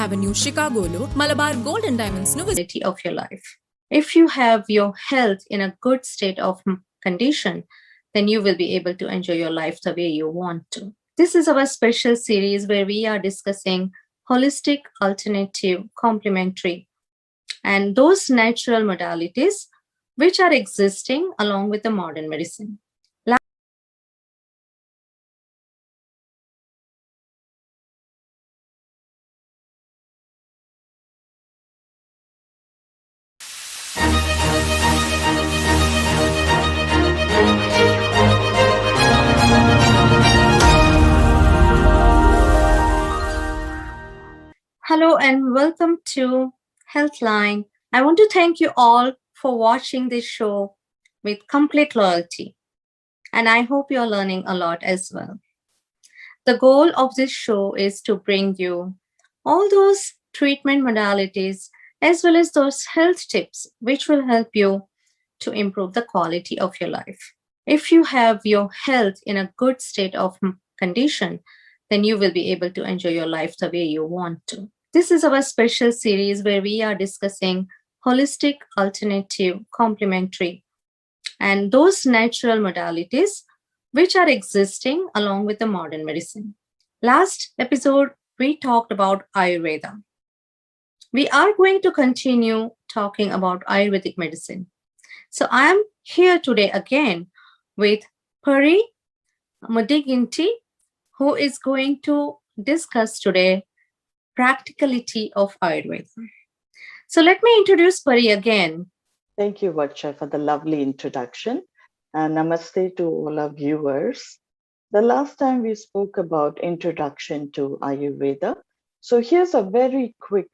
Avenue, Chicagoలో Malabar Gold and Diamonds ను quality of your life. If you have your health in a good state of condition, then you will be able to enjoy your life the way you want to. This is our special series where we are discussing holistic, alternative, complementary, and those natural modalities which are existing along with the modern medicine. Hello and welcome to Healthline. I want to thank you all for watching this show with complete loyalty. And I hope you're learning a lot as well. The goal of this show is to bring you all those treatment modalities as well as those health tips which will help you to improve the quality of your life. If you have your health in a good state of condition, then you will be able to enjoy your life the way you want to. This is our special series where we are discussing holistic, alternative, complementary, and those natural modalities which are existing along with the modern medicine. Last episode, we talked about Ayurveda. We are going to continue talking about Ayurvedic medicine. So I am here today again with Pari Mudiginty, who is going to discuss today practicality of Ayurveda. So let me introduce Pari again. Thank you, Vacha, for the lovely introduction. And namaste to all our viewers. The last time we spoke about introduction to Ayurveda. So here's a very quick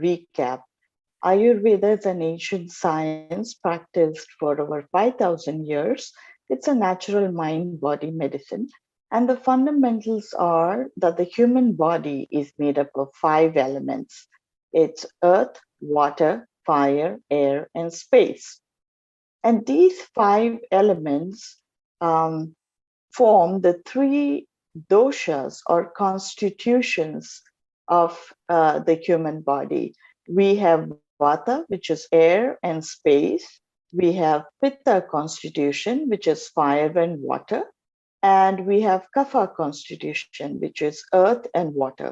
recap. Ayurveda is an ancient science practiced for over 5,000 years. It's a natural mind-body medicine. And the fundamentals are that the human body is made up of 5 elements. It's earth, water, fire, air, and space. And these 5 elements form the 3 doshas or constitutions of the human body. We have Vata, which is air and space. We have Pitta constitution, which is fire and water. And we have Kapha constitution, which is earth and water.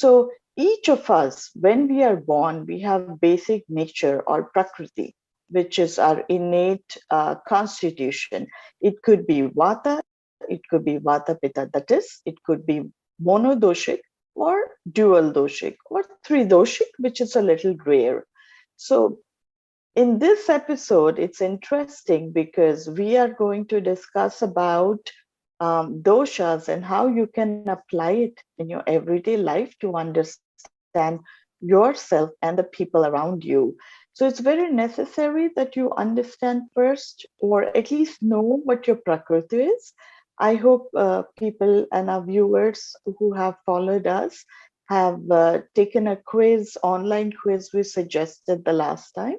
So each of us, when we are born, we have basic nature or prakriti, which is our innate constitution. It could be Vata, it could be Vata Pitta, that is, it could be monodoshic or dual doshic or tridoshic, which is a little rare. So in this episode, it's interesting because we are going to discuss about doshas and how you can apply it in your everyday life to understand yourself and the people around you. So it's very necessary that you understand first, or at least know what your prakriti is. I hope people and our viewers who have followed us have taken a quiz, online quiz we suggested the last time,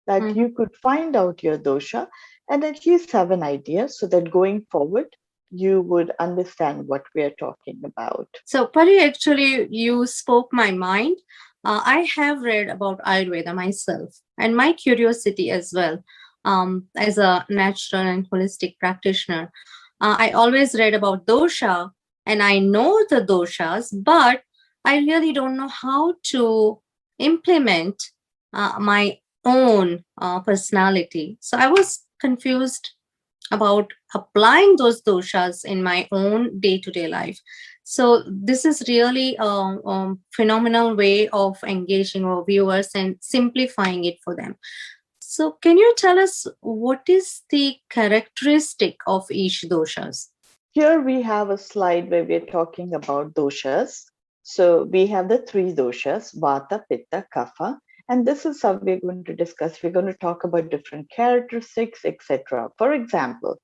that you could find out your dosha and at least have an idea so that going forward, you would understand what we are talking about. So, Pari, actually, you spoke my mind. I have read about Ayurveda myself and my curiosity as well. As a natural and holistic practitioner, I always read about dosha and I know the doshas, but I really don't know how to implement my own personality. So I was confused about applying those doshas in my own day-to-day life. So this is really a phenomenal way of engaging our viewers and simplifying it for them. So can you tell us what is the characteristic of each doshas? Here we have a slide where we're talking about doshas. So we have the 3 doshas, Vata, Pitta, Kapha. And this is how we're going to discuss. We're going to talk about different characteristics, etc. For example,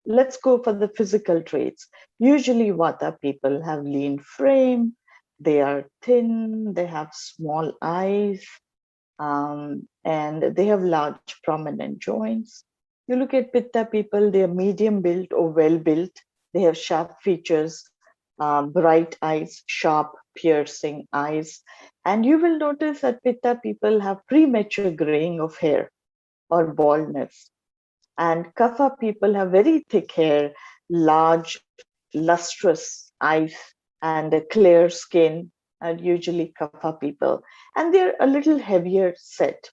let's go for the physical traits. Usually Vata people have lean frame, they are thin, they have small eyes, and they have large prominent joints. You look at Pitta people, they are medium built or well built. They have sharp features, bright eyes, sharp, piercing eyes. And you will notice that Pitta people have premature graying of hair or baldness. And Kapha people have very thick hair, large, lustrous eyes, and a clear skin, are usually Kapha people. And they're a little heavier set.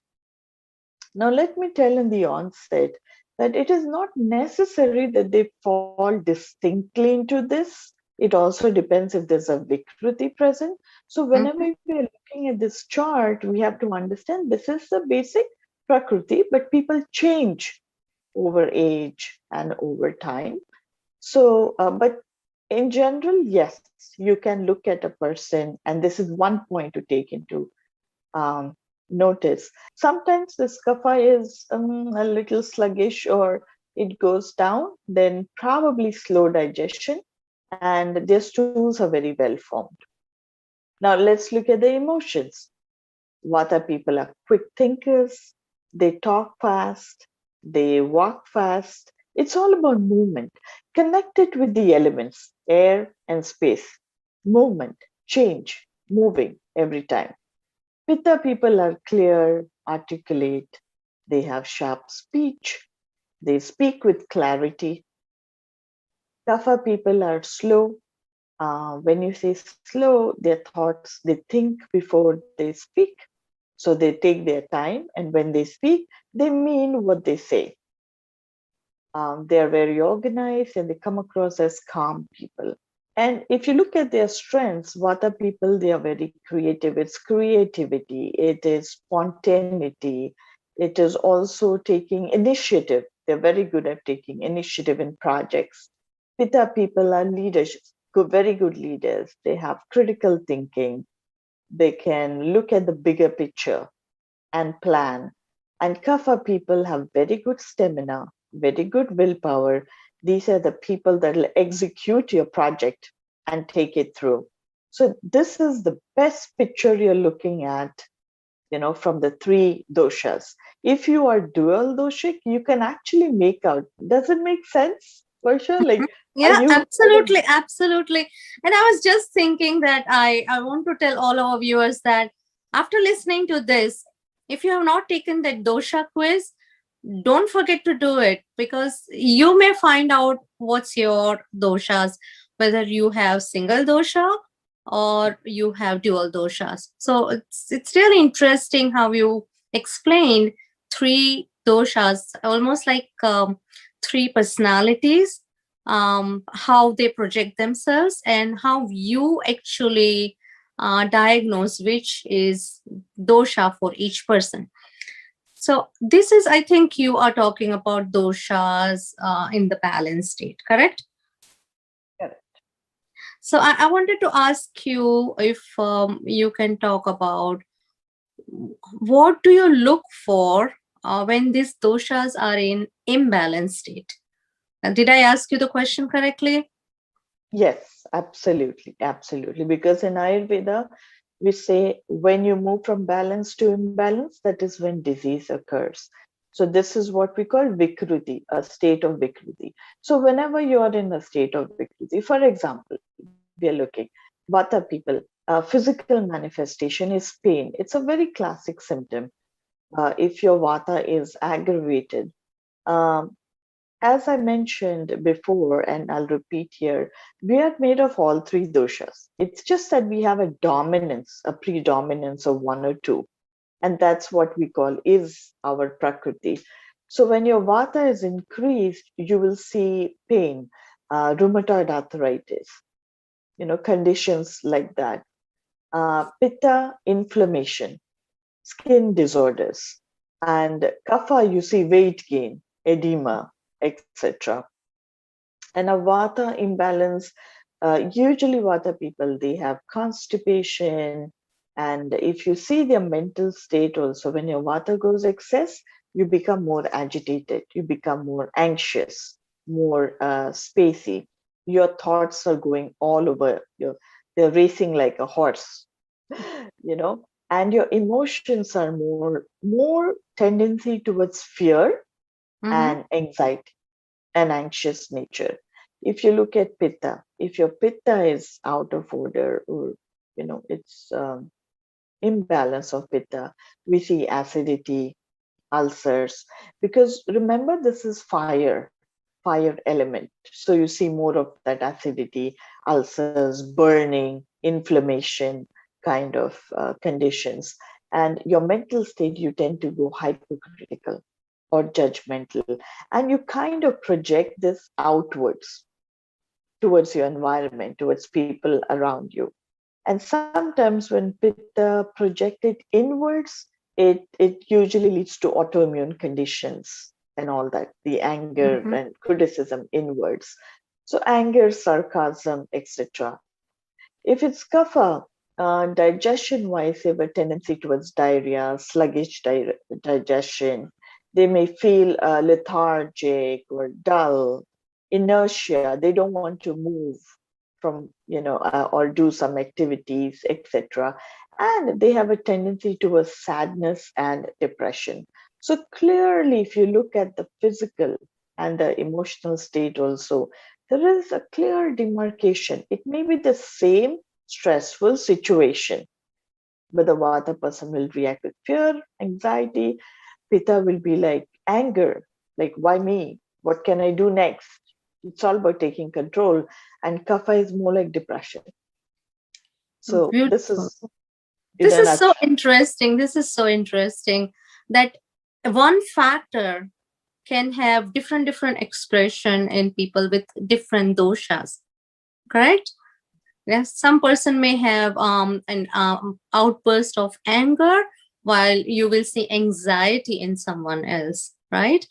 Now, let me tell in the onset that it is not necessary that they fall distinctly into this. It also depends if there's a Vikruti present. So, whenever Mhm. we are looking at this chart, we have to understand this is the basic Prakriti, but people change over age and over time. So, but in general, yes, you can look at a person, and this is one point to take into um, notice. Sometimes this kapha is a little sluggish or it goes down, then probably slow digestion, and their stools are very well formed. Now, let's look at the emotions. Vata people are quick thinkers, they talk fast, they walk fast. It's all about movement, connected with the elements, air and space. Movement, change, moving every time. Pitta people are clear, articulate, they have sharp speech, they speak with clarity. Kapha people are slow. When you say slow, their thoughts, they think before they speak. So they take their time, and when they speak, they mean what they say. They are very organized and they come across as calm people. And if you look at their strengths, Vata people, they are very creative. It's creativity, it is spontaneity, it is also taking initiative. They're very good at taking initiative in projects. Pitta people are leaders, very good leaders. They have critical thinking. They can look at the bigger picture and plan. And Kapha people have very good stamina, very good willpower. These are the people that will execute your project and take it through. So this is the best picture you're looking at, from the three doshas. If you are dual doshic, you can actually make out. Does it make sense? For sure. Like, are Yeah, you kind of absolutely, absolutely. And I was just thinking that I want to tell all our viewers that after listening to this, if you have not taken that dosha quiz, don't forget to do it, because you may find out what's your doshas, whether you have single dosha or you have dual doshas. So it's really interesting how you explained three doshas, almost like three personalities, how they project themselves, and how you actually diagnose which is dosha for each person. So this is, I think you are talking about doshas in the balanced state, correct? correct? So I wanted to ask you if you can talk about what do you look for when these doshas are in imbalanced state. Did I ask you the question correctly? Yes, absolutely, absolutely. Because in Ayurveda, we say when you move from balance to imbalance, that is when disease occurs. So this is what we call Vikruti, a state of Vikruti. So whenever you are in a state of Vikruti, for example, we are looking Vata people, physical manifestation is pain. It's a very classic symptom. If your Vata is aggravated, um, as I mentioned before, and I'll repeat here, we are made of all three doshas. It's just that we have a dominance, a predominance of one or two. And that's what we call is our Prakriti. So when your Vata is increased, you will see pain, rheumatoid arthritis, conditions like that. Pitta, inflammation, skin disorders. And Kapha, you see weight gain, edema, etc. And a vata imbalance, usually vata people, they have constipation. And if you see their mental state also, when your vata goes excess, you become more agitated, you become more anxious, more spacey. Your thoughts are going all over. They're racing like a horse, and your emotions are more tendency towards fear Mm-hmm. and anxiety and anxious nature. If you look at Pitta, if your Pitta is out of order, or it's imbalance of Pitta, we see acidity, ulcers, because remember, this is fire element. So you see more of that acidity, ulcers, burning, inflammation kind of conditions. And your mental state, you tend to go hypercritical or judgmental. And you kind of project this outwards towards your environment, towards people around you. And sometimes when Pitta projected inwards, it usually leads to autoimmune conditions and all that, the anger Mhm. and criticism inwards. So anger, sarcasm, etc. If it's kapha, digestion-wise, they have a tendency towards diarrhea, sluggish digestion. They may feel lethargic or dull, inertia. They don't want to move from, or do some activities, etc. And they have a tendency towards sadness and depression. So clearly, if you look at the physical and the emotional state also, there is a clear demarcation. It may be the same stressful situation, but the Vata person will react with fear, anxiety. Pitta will be like anger, like, why me? What can I do next? It's all about taking control. And Kapha is more like depression. So this Beautiful. is in This a is so nutshell. interesting. This is so interesting that one factor can have different expression in people with different doshas, correct? Yes, some person may have an outburst of anger, while you will see anxiety in someone else, right?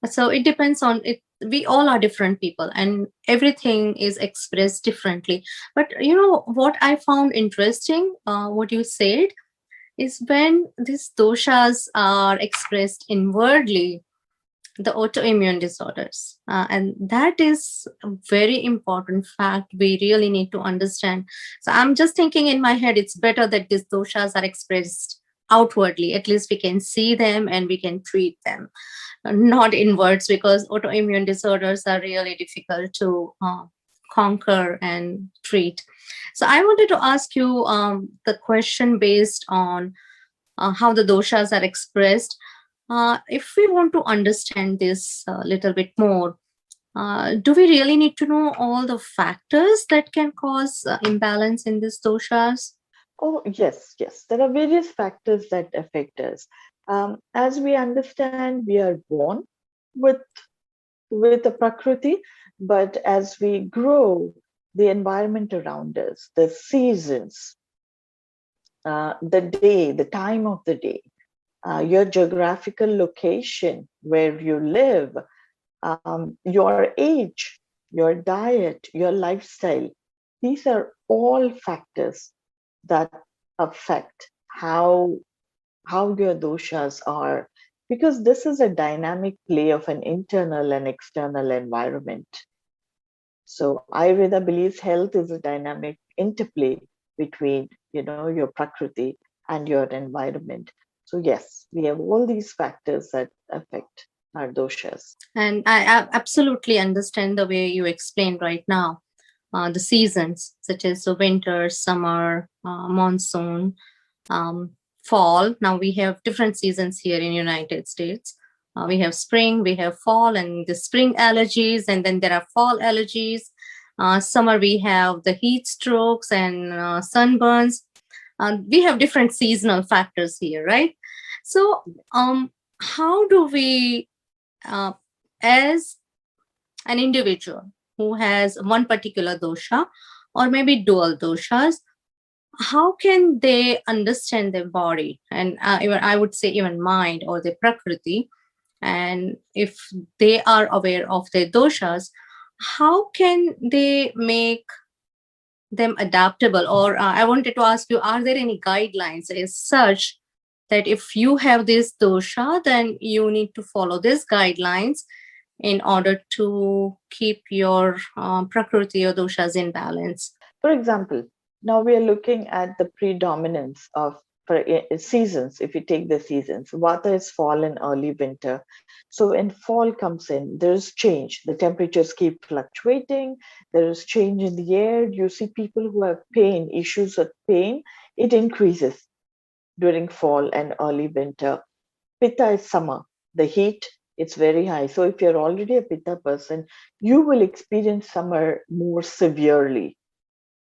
So it depends on it. We all are different people, and everything is expressed differently. But what I found interesting, what you said, is when these doshas are expressed inwardly, the autoimmune disorders. And that is a very important fact we really need to understand. So I'm just thinking in my head, it's better that these doshas are expressed outwardly. At least we can see them and we can treat them, not inwards, because autoimmune disorders are really difficult to conquer and treat. So I wanted to ask you the question based on how the doshas are expressed. If we want to understand this a little bit more, do we really need to know all the factors that can cause imbalance in these doshas? Oh, yes, yes. There are various factors that affect us. As we understand, we are born with the Prakriti, but as we grow, the environment around us, the seasons, the day, the time of the day, your geographical location where you live, your age, your diet, your lifestyle, these are all factors that affect how your doshas are, because this is a dynamic play of an internal and external environment. So Ayurveda believes health is a dynamic interplay between, your prakriti and your environment. So yes, we have all these factors that affect our doshas. And I absolutely understand the way you explained right now. The seasons, such as the winter, summer, monsoon, um, fall. Now we have different seasons here in United States. We have spring, we have fall, and the spring allergies, and then there are fall allergies. Summer we have the heat strokes and sunburns. We have different seasonal factors here, right? So, how do we, uh, as an individual who has one particular dosha or maybe dual doshas, how can they understand their body and even I would say even mind or their prakriti? And if they are aware of their doshas, how can they make them adaptable? Or I wanted to ask you, are there any guidelines as such that if you have this dosha, then you need to follow these guidelines in order to keep your prakriti or doshas in balance? For example, now we are looking at the predominance of for seasons, if you take the seasons, Vata is fall and early winter. So when fall comes in, there is change. The temperatures keep fluctuating. There is change in the air. You see people who have pain, issues with pain, it increases during fall and early winter. Pitta is summer. The heat, it's very high. So if you're already a Pitta person, you will experience summer more severely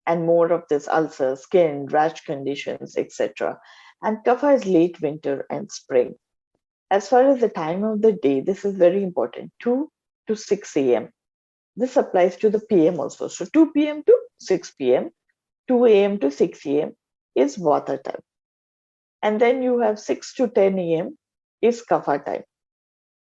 and more of this ulcer, skin, rash conditions, etc. And Kapha is late winter and spring. As far as the time of the day, this is very important, 2 to 6 a.m. This applies to the PM also. So 2 p.m. to 6 p.m., 2 a.m. to 6 a.m. is Vata time. And then you have 6 to 10 a.m. is Kapha time.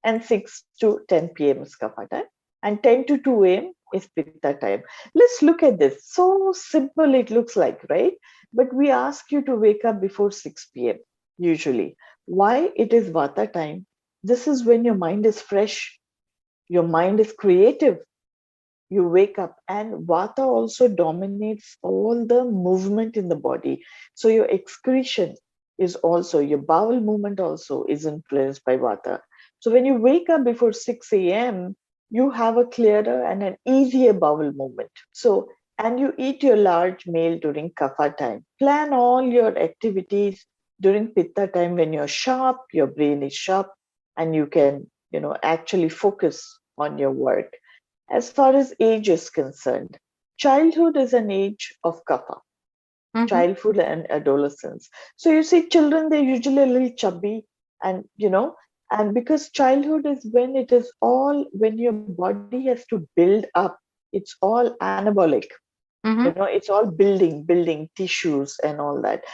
And 6 to 10 p.m. is Kapha time. And 10 to 2 a.m. is Pitta time. Let's look at this. So simple it looks like, right? But we ask you to wake up before 6 p.m. usually. Why it is Vata time? This is when your mind is fresh, your mind is creative. You wake up, and Vata also dominates all the movement in the body. So your excretion is also, your bowel movement also is influenced by Vata. So when you wake up before 6 a.m., you have a clearer and an easier bowel movement. So, and you eat your large meal during Kapha time. Plan all your activities during Pitta time when you're sharp, your brain is sharp, and you can, actually focus on your work. As far as age is concerned, childhood is an age of Kapha, childhood and adolescence. So you see, children, they're usually a little chubby, and and because childhood is when it is all, when your body has to build up, it's all anabolic. It's all building tissues and all that,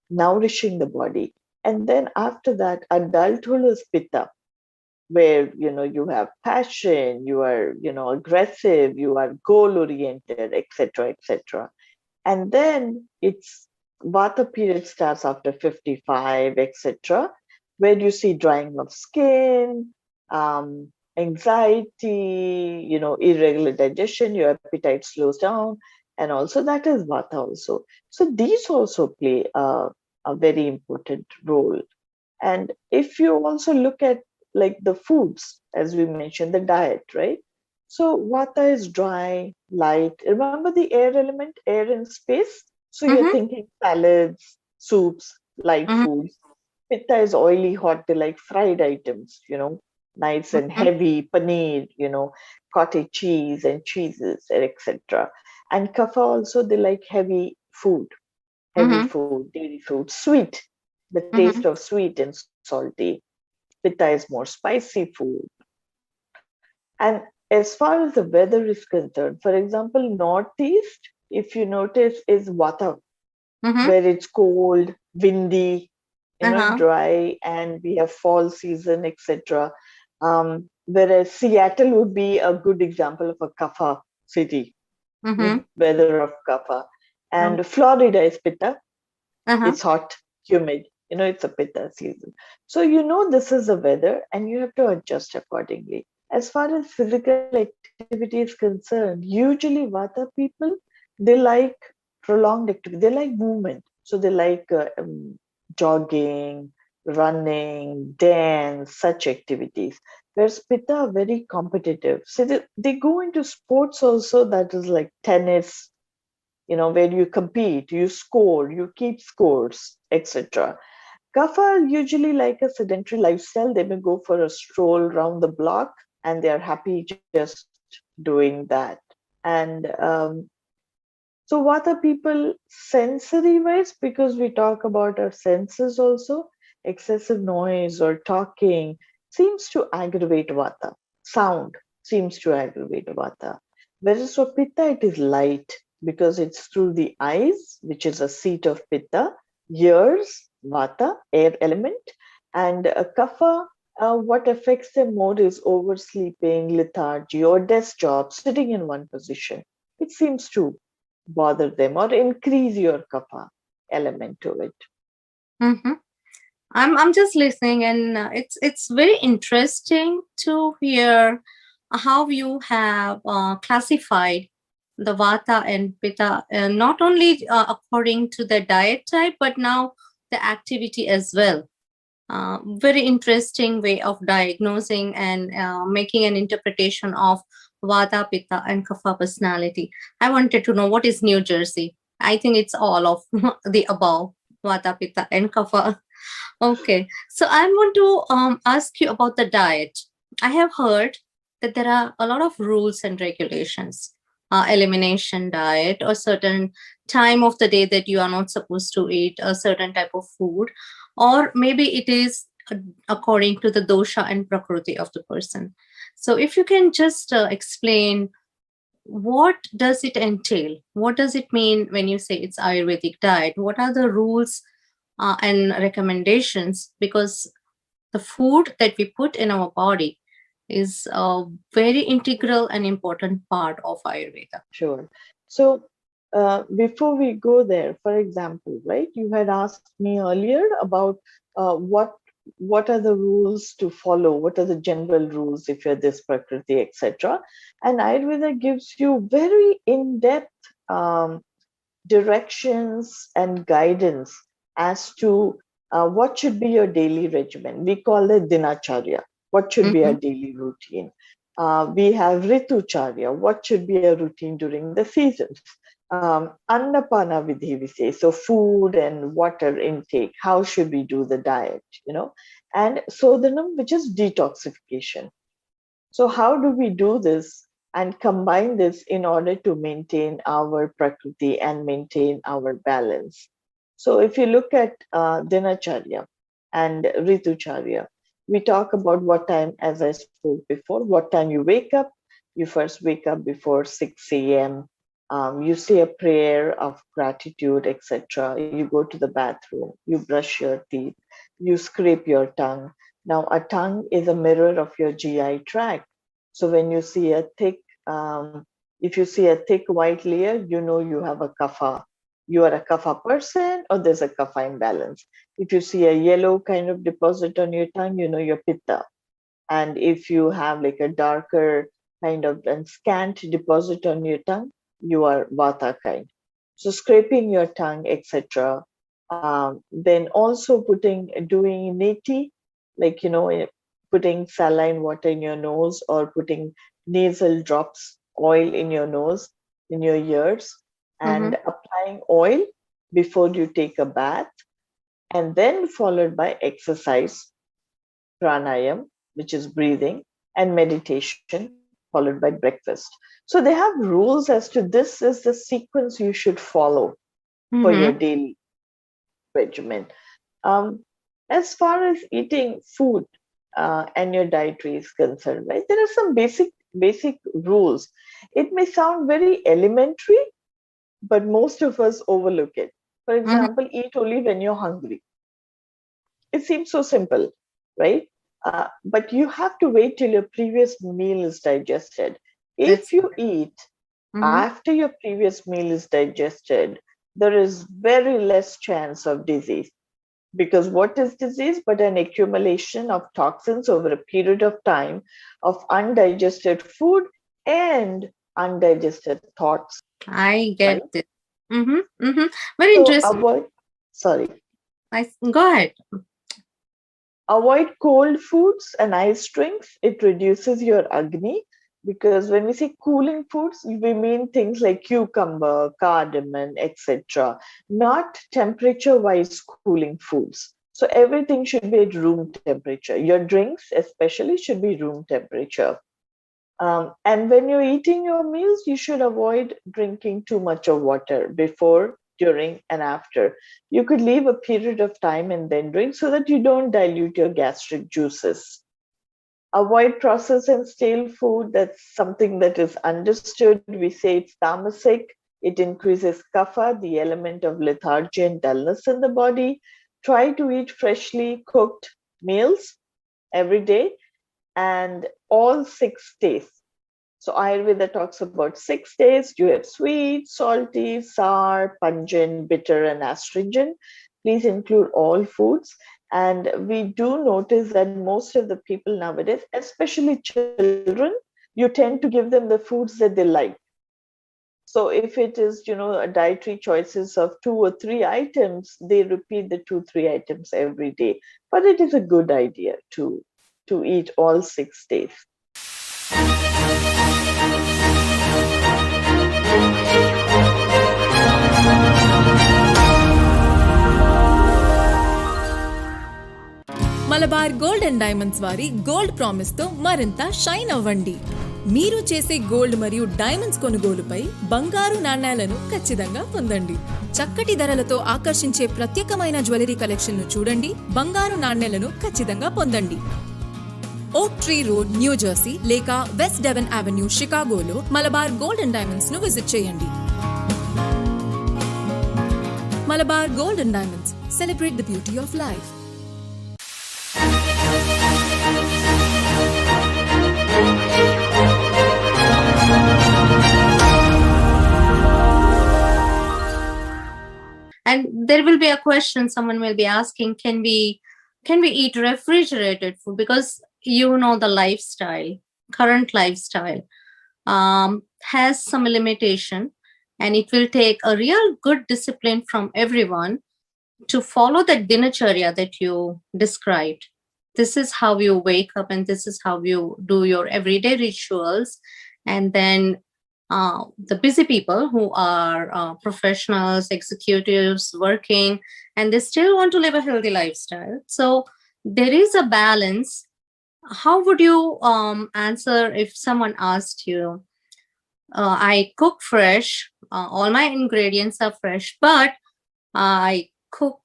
nourishing the body. And then after that, adulthood is Pitta, where you have passion, you are aggressive, you are goal oriented, etc., etc. And then it's Vata period starts after 55, etc., where you see drying of skin, anxiety, irregular digestion, your appetite slows down, and also that is Vata also. So these also play a very important role. And if you also look at like the foods, as we mentioned, the diet, right? So Vata is dry, light. Remember the air element, air and space? So you're thinking salads, soups, light foods. Pitta is oily, hot, they like fried items, nice and heavy, paneer, cottage cheese and cheeses, etc. And Kapha also, they like heavy food, dairy food, sweet, the taste of sweet and salty. Pitta is more spicy food. And as far as the weather is concerned, for example, Northeast, if you notice, is Vata, where it's cold, windy, dry, and we have fall season, etc. Whereas Seattle would be a good example of a Kapha city, with weather of Kapha. And Florida is Pitta. It's hot, humid. It's a Pitta season. So this is the weather, and you have to adjust accordingly. As far as physical activity is concerned, usually Vata people, they like prolonged activity. They like movement. So they like jogging, running, dance, such activities. Whereas Pitta are very competitive. So they go into sports also, that is like tennis, where you compete, you score, you keep scores, etc. Kapha usually like a sedentary lifestyle. They may go for a stroll around the block, and they are happy just doing that. And so Vata people, sensory wise, because we talk about our senses also, excessive noise or talking seems to aggravate Vata. Sound seems to aggravate Vata. Whereas for Pitta, it is light because it's through the eyes, which is a seat of Pitta, ears, Vata, air element, and Kapha, what affects them more is oversleeping, lethargy, or desk job, sitting in one position. It seems to bother them or increase your Kapha element to it. I'm just listening, and it's very interesting to hear how you have classified the Vata and Pitta, not only according to the diet type, but now the activity as well. Very interesting way of diagnosing and making an interpretation of Vata, Pitta, and Kapha personality. I wanted to know what is New Jersey. I think it's all of the above, Vata, Pitta, and Kapha. Okay, so I want to ask you about the diet. I have heard that there are a lot of rules and regulations, elimination diet, or certain time of the day that you are not supposed to eat a certain type of food, or maybe it is according to the dosha and prakriti of the person. So if you can just explain, what does it entail? What does it mean when you say it's Ayurvedic diet? What are the rules and recommendations? Because the food that we put in our body is a very integral and important part of Ayurveda. Sure. So before we go there, for example, right, you had asked me earlier about what are the rules to follow, what are the general rules if you're this prakriti, etc. And Ayurveda gives you very in-depth directions and guidance as to what should be your daily regimen. We call it dinacharya. What should be our daily routine? We have ritucharya. What should be a routine during the seasons? Annapana vidhi, we say. So food and water intake. How should we do the diet? And sodhanam, which is detoxification. So how do we do this and combine this in order to maintain our prakriti and maintain our balance? So if you look at dinacharya and ritucharya, we talk about what time, as I spoke before, what time you wake up. You first wake up before 6 a.m. You say a prayer of gratitude, etc. You go to the bathroom, you brush your teeth, you scrape your tongue. Now, a tongue is a mirror of your GI tract. So when you see a thick, if you see a thick white layer, you know you have a kapha. You are a kapha person, or there's a kapha imbalance. If you see a yellow kind of deposit on your tongue, you know you're pitta. And if you have like a darker kind of and scant deposit on your tongue, you are vata kind. So scraping your tongue, etc. Then also doing neti, like, putting saline water in your nose or putting nasal drops oil in your nose, in your ears, and applying oil before you take a bath, and then followed by exercise, pranayam, which is breathing, and meditation, followed by breakfast. So they have rules as to this is the sequence you should follow for your daily regimen. As far as eating food and your dietary is concerned, right, there are some basic rules. It may sound very elementary, but most of us overlook it. For example, eat only when you're hungry. It seems so simple, right? But you have to wait till your previous meal is digested. If you eat after your previous meal is digested, there is very less chance of disease. Because what is disease but an accumulation of toxins over a period of time of undigested food and undigested thoughts? I get Right? this. Very So interesting. Go ahead. Avoid cold foods and ice drinks. It reduces your agni, because when we say cooling foods, we mean things like cucumber, cardamom, etc. Not temperature-wise cooling foods. So everything should be at room temperature. Your drinks especially should be room temperature. And when you're eating your meals, you should avoid drinking too much of water before, during, and after. You could leave a period of time and then drink so that you don't dilute your gastric juices. Avoid processed and stale food. That's something that is understood. We say it's tamasic. It increases kapha, the element of lethargy and dullness in the body. Try to eat freshly cooked meals every day and all 6 days. So Ayurveda talks about 6 days. You have sweet, salty, sour, pungent, bitter, and astringent. Please include all foods. And we do notice that most of the people nowadays, especially children, you tend to give them the foods that they like. So if it is, a dietary choices of 2 or 3 items, they repeat the 2, 3 items every day. But it is a good idea to eat all 6 days. Malabar Gold and diamonds వారి gold promise తో మరింత shine అవ్వండి. మీరు చేసే gold మరియు diamonds కొనుగోలుపై బంగారు నాణేలను ఖచ్చితంగా పొందండి. చక్కటి ధరలతో ఆకర్షించే ప్రత్యేకమైన జ్యువెలరీ కలెక్షన్ ను చూడండి. బంగారు నాణేలను ఖచ్చితంగా పొందండి. Oak Tree Road, New Jersey లేక వెస్ట్ డెవన్ అవెన్యూ, షికాగోలో మలబార్ గోల్డ్ అండ్ డైమండ్స్ ను విజిట్ చేయండి. Malabar Gold and Diamonds, celebrate the beauty of life. And there will be a question someone will be asking, can we eat refrigerated food? Because the lifestyle, current lifestyle has some limitation, and it will take a real good discipline from everyone to follow the dinacharya that you described. This is how you wake up, and this is how you do your everyday rituals. And then the busy people who are professionals, executives, working, and they still want to live a healthy lifestyle. So there is a balance. How would you answer if someone asked you, I cook fresh, all my ingredients are fresh, but I cook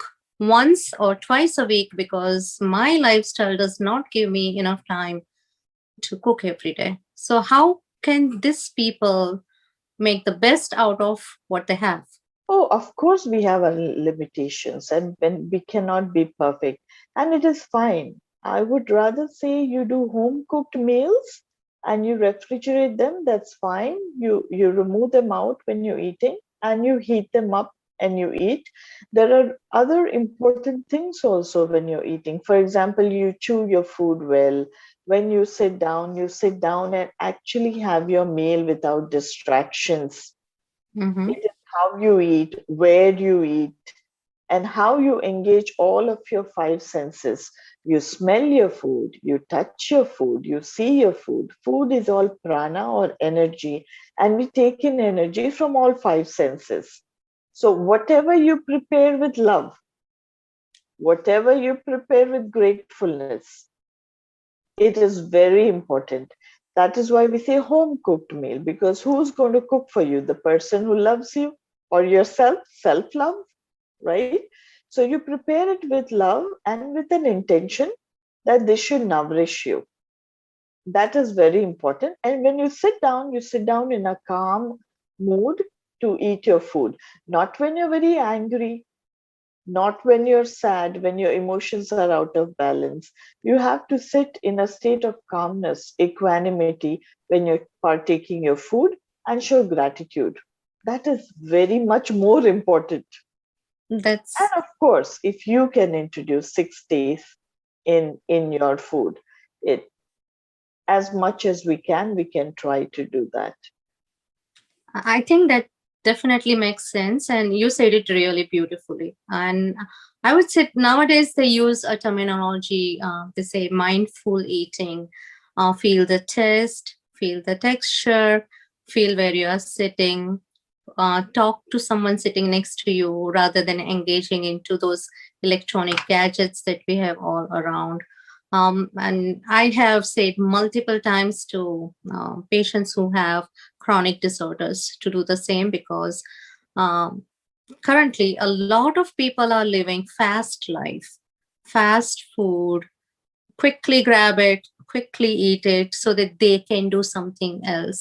once or twice a week because my lifestyle does not give me enough time to cook every day. So how can these people make the best out of what they have? Oh, of course, we have our limitations, and when we cannot be perfect, and it is fine. I would rather say you do home cooked meals and you refrigerate them. That's fine. You remove them out when you're eating, and you heat them up and you eat. There are other important things also when you're eating. For example, you chew your food well. When you sit down and actually have your meal without distractions. Mm-hmm. It is how you eat, where you eat, and how you engage all of your 5 senses. You smell your food, you touch your food, you see your food. Food is all prana or energy, and we take in energy from all 5 senses. So whatever you prepare with love, whatever you prepare with gratefulness, it is very important. That is why we say home cooked meal, because who's going to cook for you? The person who loves you or yourself, self-love, right? So you prepare it with love and with an intention that this should nourish you. That is very important. And when you sit down in a calm mood to eat your food, not when you're very angry, not when you're sad, when your emotions are out of balance. You have to sit in a state of calmness, equanimity when you're partaking your food, and show gratitude. That is very much more important. And of course, if you can introduce 6 days in your food, it as much as we can try to do that. I think that definitely makes sense, and you said it really beautifully. And I would say nowadays they use a terminology, they say mindful eating. Feel the taste, feel the texture, feel where you are sitting, talk to someone sitting next to you rather than engaging into those electronic gadgets that we have all around. And I have said multiple times to patients who have chronic disorders to do the same, because currently a lot of people are living fast life, fast food, quickly grab it, quickly eat it so that they can do something else.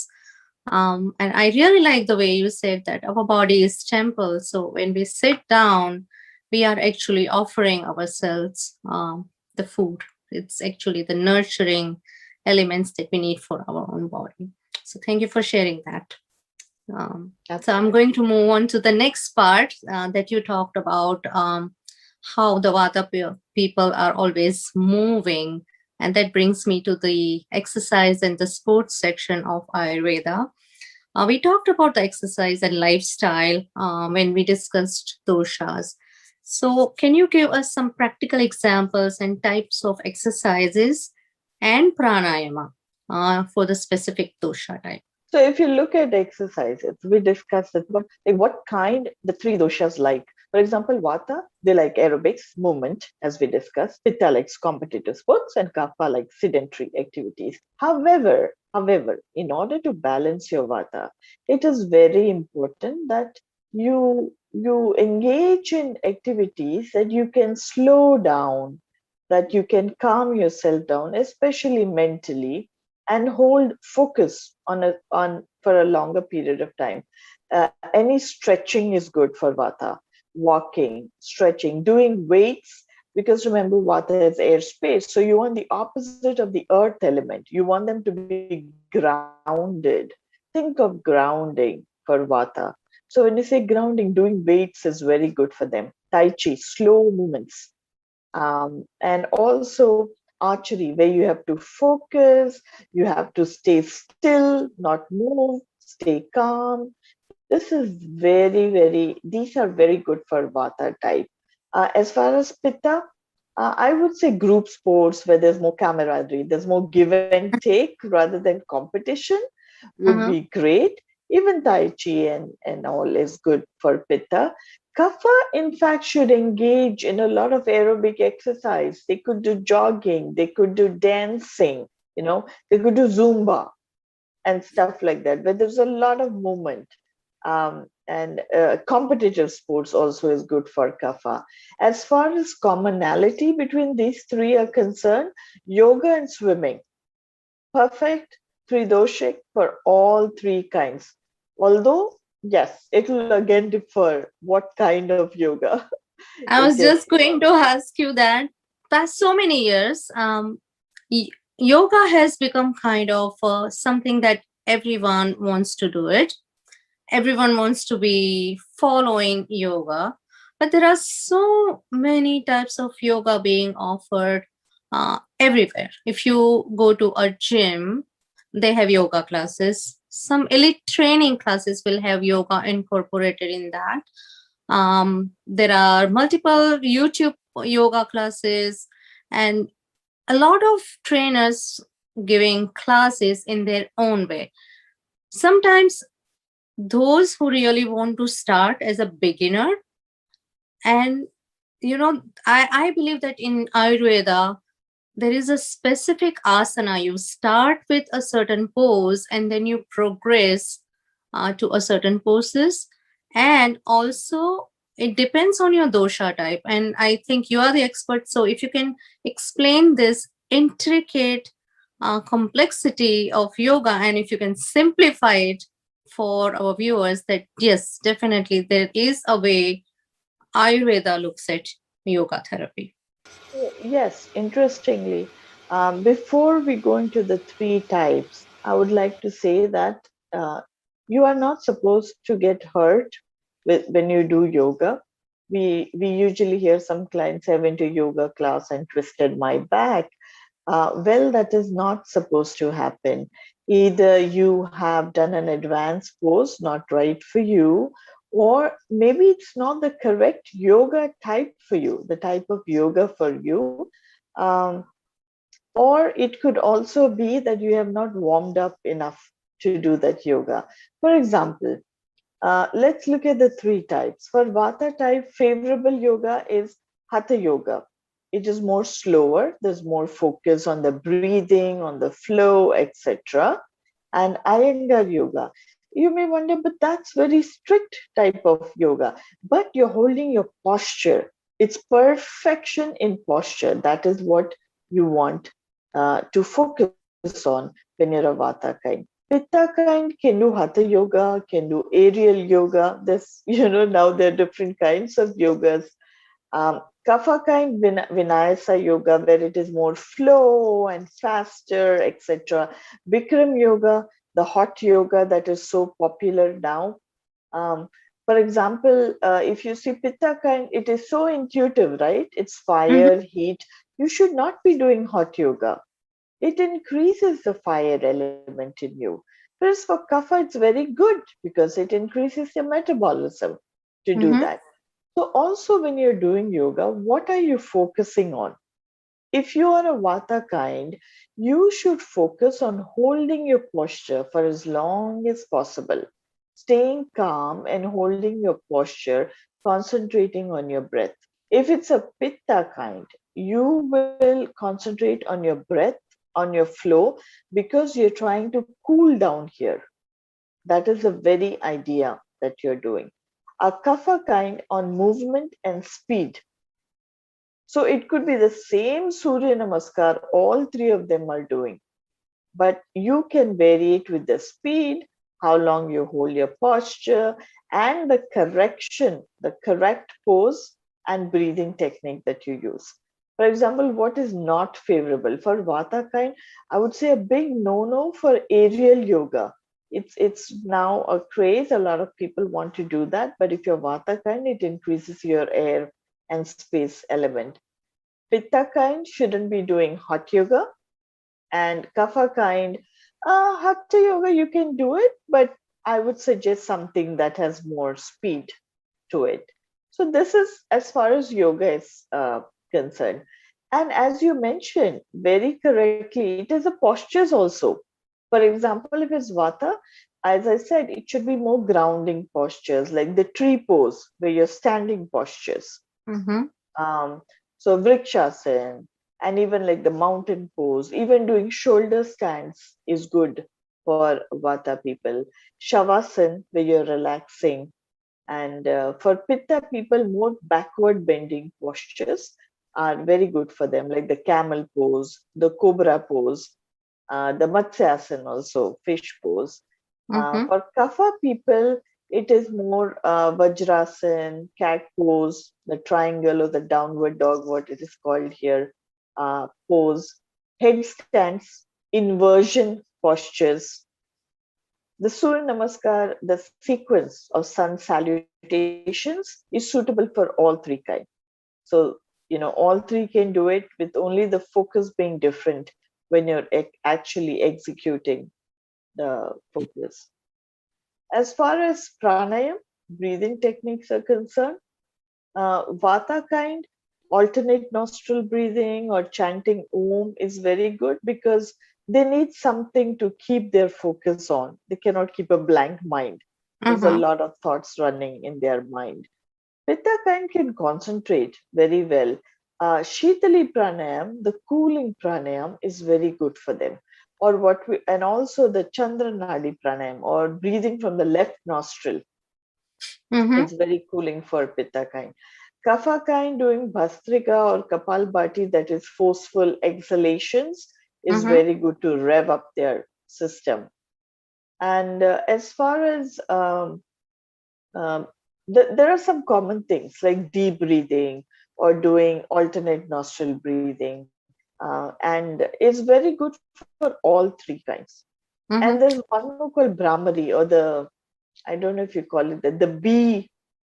And I really like the way you said that our body is temple. So when we sit down, we are actually offering ourselves the food. It's actually the nurturing elements that we need for our own body. So thank you for sharing that. So I'm going to move on to the next part that you talked about, how the Vata people are always moving. And that brings me to the exercise and the sports section of Ayurveda. We talked about the exercise and lifestyle when we discussed doshas. So, can you give us some practical examples and types of exercises and pranayama for the specific dosha type? So if you look at exercises, we discussed it, but like what kind the three doshas like. For example, Vata, they like aerobics, movement, as we discussed. Pitta likes competitive sports, and Kapha like sedentary activities. However, in order to balance your Vata, it is very important that you engage in activities that you can slow down, that you can calm yourself down, especially mentally, and hold focus on for a longer period of time. Any stretching is good for Vata. Walking, stretching, doing weights, because remember Vata is air space. So you want the opposite of the earth element. You want them to be grounded. Think of grounding for Vata. So when you say grounding, doing weights is very good for them. Tai Chi, slow movements, and also archery, where you have to focus, you have to stay still, not move, stay calm. This is these are very good for Vata type. As far as Pitta, I would say group sports where there's more camaraderie, there's more give and take rather than competition would Uh-huh. be great. Even Tai Chi and all is good for Pitta. Kapha, in fact, should engage in a lot of aerobic exercise. They could do jogging, they could do dancing, they could do Zumba and stuff like that, where there's a lot of movement. And competitive sports also is good for Kapha. As far as commonality between these three are concerned, yoga and swimming, perfect tridoshic for all three kinds. Although, yes, it will again differ what kind of yoga. I was Okay. just going to ask you that past so many years, yoga has become kind of something that everyone wants to do it. Everyone wants to be following yoga, but there are so many types of yoga being offered everywhere. If you go to a gym, they have yoga classes. Some elite training classes will have yoga incorporated in that. There are multiple YouTube yoga classes and a lot of trainers giving classes in their own way. Sometimes those who really want to start as a beginner, and I believe that in Ayurveda there is a specific asana. You start with a certain pose and then you progress to a certain poses, and also it depends on your dosha type, and I think you are the expert, so if you can explain this intricate complexity of yoga, and if you can simplify it for our viewers, that yes, definitely there is a way Ayurveda looks at yoga therapy. Yes, interestingly, before we go into the three types, I would like to say that uh, you are not supposed to get hurt when you do yoga. We usually hear some clients have into yoga class and twisted my back. Well, that is not supposed to happen. Either you have done an advanced pose, not right for you, or maybe it's not the correct yoga type for you, the type of yoga for you. Um, or it could also be that you have not warmed up enough to do that yoga. For example, let's look at the three types. For Vata type, favorable yoga is Hatha yoga. It is more slower, there's more focus on the breathing, on the flow, etc. And Iyengar yoga. You may wonder, but that's very strict type of yoga. But you're holding your posture. It's perfection in posture. That is what you want to focus on when you're a Vata kind. Pitta kind can do Hatha yoga, can do aerial yoga. There's, now there are different kinds of yogas. Kapha kind Vinayasa yoga, where it is more flow and faster, etc. Bikram yoga, the hot yoga that is so popular now. Um, for example, if you see Pitta kind, it is so intuitive, right? It's Mhm. fire, heat. You should not be doing hot yoga. It increases the fire element in you. Whereas for Kapha, it's very good because it increases your metabolism to do Mm-hmm. that. So also when you're doing yoga, what are you focusing on? If you are a Vata kind, you should focus on holding your posture for as long as possible, staying calm and holding your posture, concentrating on your breath. If it's a Pitta kind, you will concentrate on your breath, on your flow, because you're trying to cool down here. That is the very idea that you're doing. A Kapha kind on movement and speed. So it could be the same Surya Namaskar, all three of them are doing, but you can vary it with the speed, how long you hold your posture, and the correction, the correct pose and breathing technique that you use. For example, what is not favorable for Vata kind? I would say a big no-no for aerial yoga. It's now a craze. A lot of people want to do that, but if you're Vata kind, it increases your air and space element. Pitta kind shouldn't be doing hot yoga, and Kapha kind, hatha yoga you can do it, but I would suggest something that has more speed to it. So this is as far as yoga is concerned. And as you mentioned very correctly, it is the postures also. For example, if it's Vata, as I said, it should be more grounding postures, like the tree pose, where you're standing postures. Mm-hmm. Um, so Vrikshasana, and even like the mountain pose, even doing shoulder stands is good for Vata people. Shavasana, where you're relaxing. And for Pitta people, more backward bending postures are very good for them, like the camel pose, the cobra pose, the Matsyasana also, fish pose. Mm-hmm. For Kapha people, it is more Vajrasan, cat pose, the triangle or the downward dog, what it is called here, pose, headstands, inversion postures. The Surya Namaskar, the sequence of sun salutations is suitable for all three kinds. So, all three can do it with only the focus being different when you're actually executing the focus. As far as pranayam, breathing techniques are concerned, Vata kind, alternate nostril breathing or chanting Om is very good because they need something to keep their focus on. They cannot keep a blank mind. There's a Mm-hmm. lot of thoughts running in their mind. Pitta kind can concentrate very well. Shitali pranayam, the cooling pranayam, is very good for them. And also the Chandra Nadi pranayam or breathing from the left nostril. Mm-hmm. It's very cooling for Pitta kind. Kapha kind doing Bhastrika or Kapalbhati, that is forceful exhalations, is Mm-hmm. very good to rev up their system. And as far as um, there are some common things like deep breathing or doing alternate nostril breathing, and it's very good for all three kinds. And Mm-hmm. there's one more called Brahmari, or I don't know if you call it the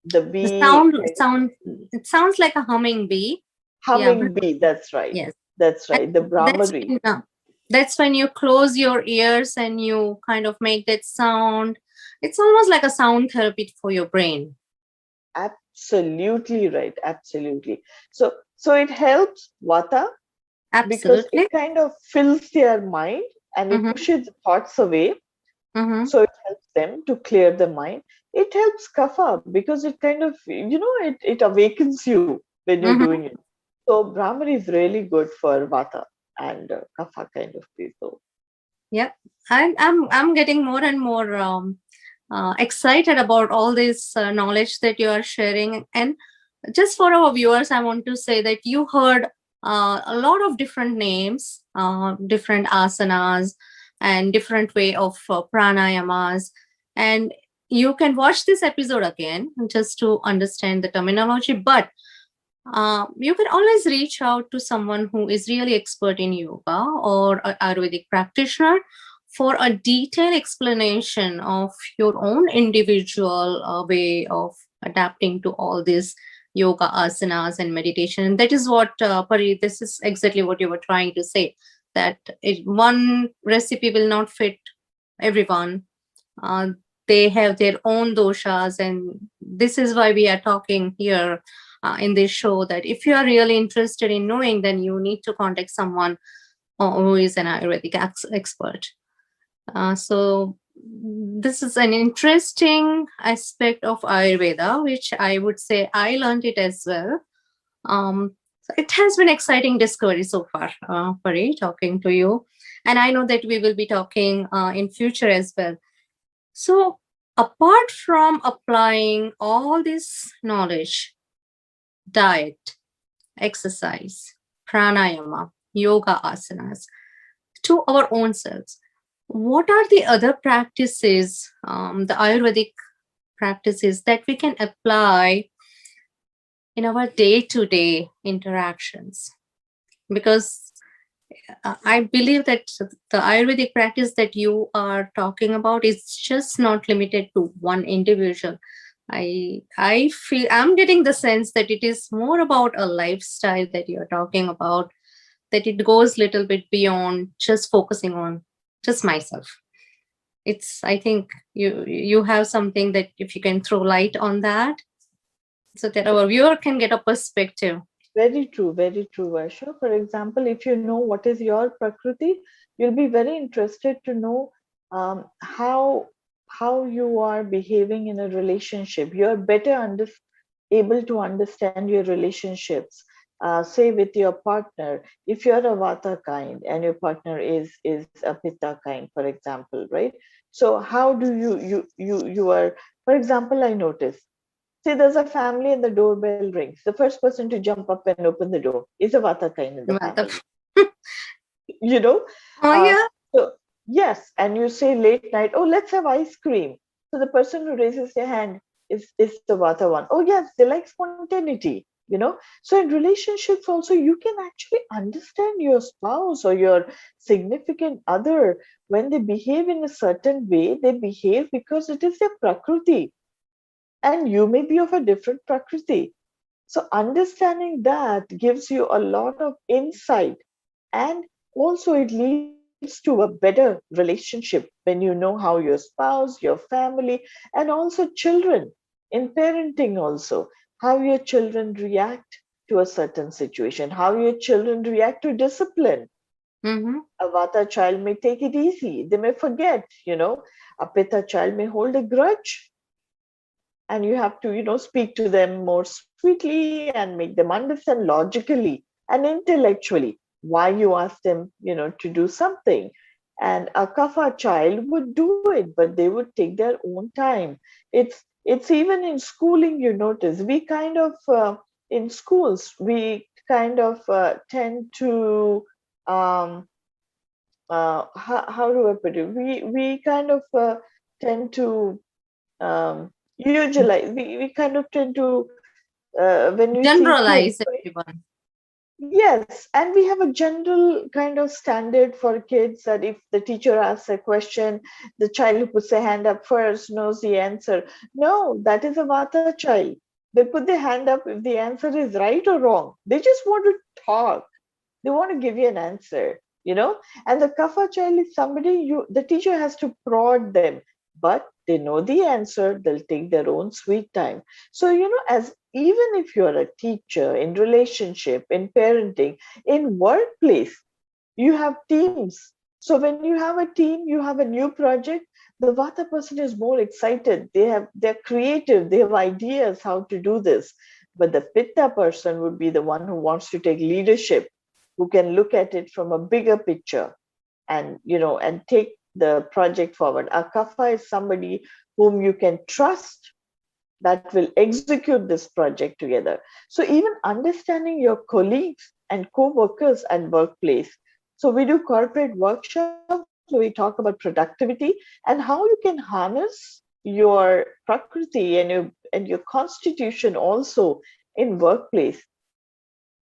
The bee sound, kind of sound, it sounds like a humming bee. Yeah. humming bee. That's right. Yes. That's And right. The that's Brahmari. when, that's when you close your ears and you kind of make that sound. It's almost like a sound therapy for your brain. Absolutely right. Absolutely. So it helps Vata because Absolutely. it kind of fills their mind and it Mm-hmm. pushes thoughts away. Mm-hmm. So it helps them to clear the mind. It helps Kapha because it kind of, it awakens you when you're Mm-hmm. doing it. So Brahmari is really good for Vata and Kapha kind of people. Yep. I'm getting more and more excited about all this knowledge that you are sharing. And just for our viewers, I want to say that you heard a lot of different names, different asanas, and different way of pranayamas. And you can watch this episode again just to understand the terminology. But you can always reach out to someone who is really expert in yoga or an Ayurvedic practitioner for a detailed explanation of your own individual way of adapting to all these yoga asanas and meditation. And that is what, Pari, this is exactly what you were trying to say, that one recipe will not fit everyone. They have their own doshas, and this is why we are talking here in this show, that if you are really interested in knowing, then you need to contact someone who is an Ayurvedic expert. So this is an interesting aspect of Ayurveda, which I would say I learned it as well. So it has been exciting discovery so far, Pari, talking to you. And I know that we will be talking in future as well. So apart from applying all this knowledge, diet, exercise, pranayama, yoga asanas, to our own selves, what are the other practices, the Ayurvedic practices that we can apply in our day-to-day interactions? Because I believe that the Ayurvedic practice that you are talking about is just not limited to one individual. I feel I'm getting the sense that it is more about a lifestyle that you're talking about, that it goes a little bit beyond just focusing on just myself. I think you have something that if you can throw light on that, so that our viewer can get a perspective. Very true, Varsha. For example, if you know what is your Prakriti, you'll be very interested to know how you are behaving in a relationship. You're better able to understand your relationships. Say with your partner, if you're a Vata kind and your partner is a Pitta kind, for example, right? So how do you are? For example, I notice. Say there's a family and the doorbell rings. The first person to jump up and open the door is a Vata kind in the family. You know? Oh, yeah. So, yes, and you say late night, oh, let's have ice cream. So the person who raises their hand is the Vata one. Oh, yes, they like spontaneity. So in relationships also, you can actually understand your spouse or your significant other. When they behave in a certain way, they behave because it is their Prakriti. And you may be of a different Prakriti. So understanding that gives you a lot of insight, and also it leads to a better relationship when you know how your spouse, your family, and also children in parenting also, how your children react to a certain situation, how your children react to discipline. Mm-hmm. A Vata child may take it easy, they may forget, a Pitta child may hold a grudge, and you have to speak to them more sweetly and make them understand logically and intellectually why you asked them to do something. And a Kapha child would do it, but they would take their own time. It's even in schooling, you notice we kind of in schools we kind of tend to how do I put it, we kind of tend to usualize, we kind of tend to when we see kids, Generalize right? everyone. Yes, and we have a general kind of standard for kids that if the teacher asks a question, the child who puts their hand up first knows the answer. No, that is a Vata child. They put their hand up if the answer is right or wrong. They just want to talk. They want to give you an answer, And the Kapha child is somebody the teacher has to prod them, but they know the answer. They'll take their own sweet time. So, as even if you're a teacher in relationship, in parenting, in workplace, you have teams. So when you have a team, you have a new project, the Vata person is more excited. They're creative, they have ideas how to do this. But the Pitta person would be the one who wants to take leadership, who can look at it from a bigger picture and and take the project forward. A Kapha is somebody whom you can trust, that will execute this project together. So even understanding your colleagues and co-workers and workplace. So we do corporate workshops where we talk about productivity and how you can harness your prakriti and your constitution also in workplace.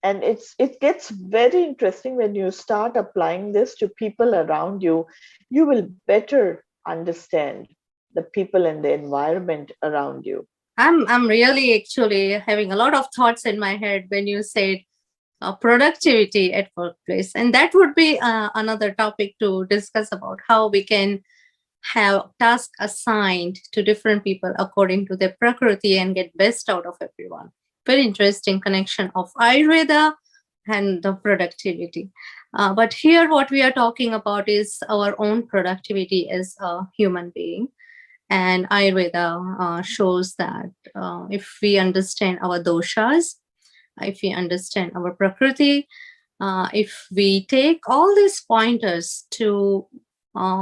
And it gets very interesting when you start applying this to people around you. You will better understand the people and the environment around you. I'm really actually having a lot of thoughts in my head when you said productivity at workplace, and that would be another topic to discuss about how we can have tasks assigned to different people according to their prakriti and get best out of everyone. Very interesting connection of Ayurveda and the productivity. But here what we are talking about is our own productivity as a human being. And Ayurveda shows that if we understand our doshas, if we understand our prakriti, if we take all these pointers to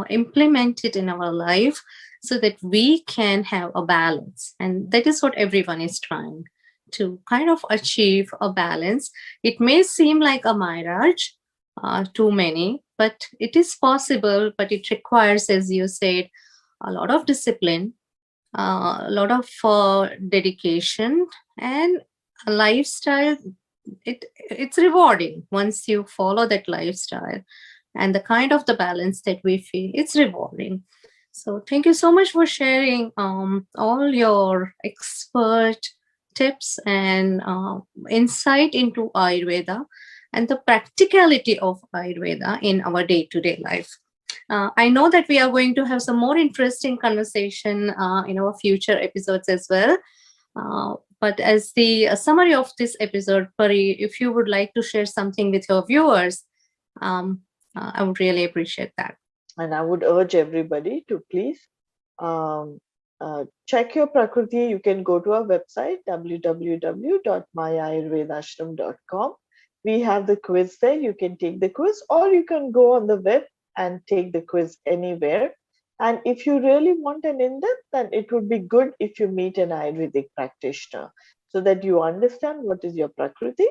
implement it in our life so that we can have a balance. And that is what everyone is trying to kind of achieve a balance. It may seem like a mirage to many, but it is possible, but it requires, as you said, a lot of discipline, a lot of dedication, and a lifestyle. It's rewarding once you follow that lifestyle, and the kind of the balance that we feel, it's rewarding. So thank you so much for sharing all your expert tips and insight into Ayurveda and the practicality of Ayurveda in our day-to-day life. I know that we are going to have some more interesting conversation in our future episodes as well. But as the summary of this episode, Pari, if you would like to share something with your viewers, I would really appreciate that. And I would urge everybody to please check your Prakriti. You can go to our website, www.myayurvedashram.com. We have the quiz there. You can take the quiz, or you can go on the web and take the quiz anywhere. And if you really want an in-depth, then it would be good if you meet an Ayurvedic practitioner so that you understand what is your Prakriti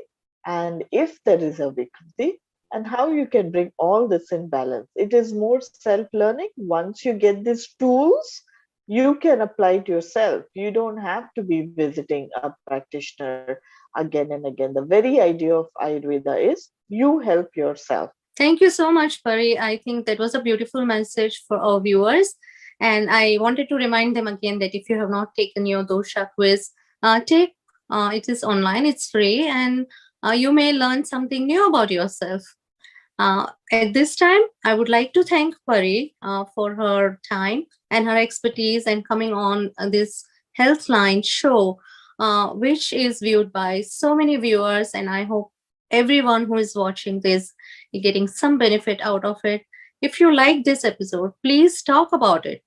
and if there is a Vikriti and how you can bring all this in balance. It is more self-learning. Once you get these tools, you can apply it yourself. You don't have to be visiting a practitioner again and again. The very idea of Ayurveda is you help yourself. Thank you so much, Pari. I think that was a beautiful message for our viewers. And I wanted to remind them again that if you have not taken your dosha quiz, take it is online, it's free, and you may learn something new about yourself. At this time, I would like to thank Pari for her time and her expertise and coming on this Healthline show, which is viewed by so many viewers. And I hope everyone who is watching this is getting some benefit out of it. If you like this episode, please talk about it.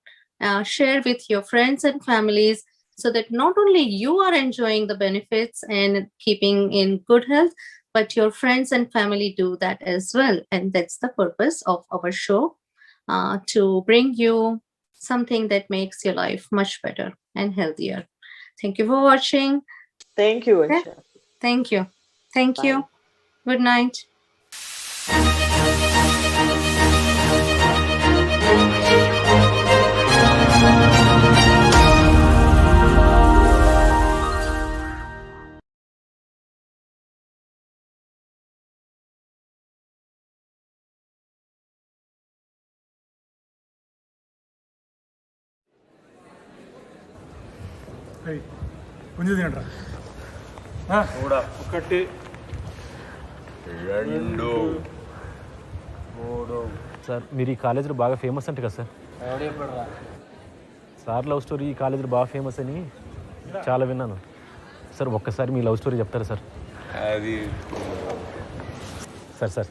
Share with your friends and families so that not only you are enjoying the benefits and keeping in good health, but your friends and family do that as well. And that's the purpose of our show, to bring you something that makes your life much better and healthier. Thank you for watching. Thank you, Ansha. Thank you. Thank Bye. you. Good night. కొంచెం తినట్రా కూడా 1 2 3. Sir మీరు ఈ కాలేజీలో బాగా famous అంటే కదా sir? Sir love story ఈ కాలేజీలో బాగా ఫేమస్ అని చాలా విన్నాను సార్. ఒక్కసారి మీ లవ్ స్టోరీ చెప్తారా సార్? అది సార్